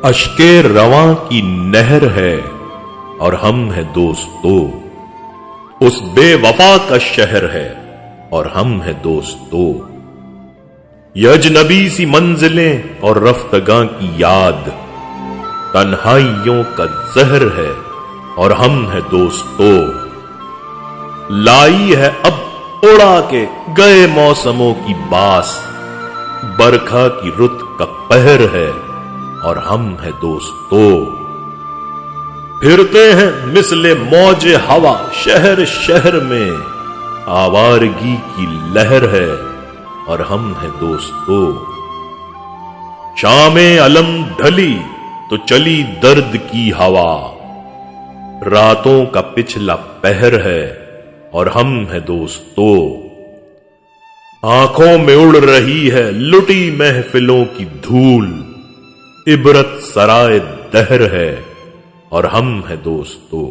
अश्के रवां की नहर है और हम हैं दोस्तों। उस बेवफा का शहर है और हम हैं दोस्तों। ये अजनबी सी मंजिलें और रफ्तगां की याद तन्हाइयों का जहर है और हम हैं दोस्तों। लाई है अब उड़ा के गए मौसमों की बास, बरखा की रुत का कहर है और हम हैं दोस्तों। फिरते हैं मिसले मौजे हवा शहर शहर में, आवारगी की लहर है और हम हैं दोस्तों। शामे अलम ढली तो चली दर्द की हवा, रातों का पिछला पहर है और हम हैं दोस्तों। आंखों में उड़ रही है लुटी महफिलों की धूल, इबरत सराय दहर है और हम हैं दोस्तों।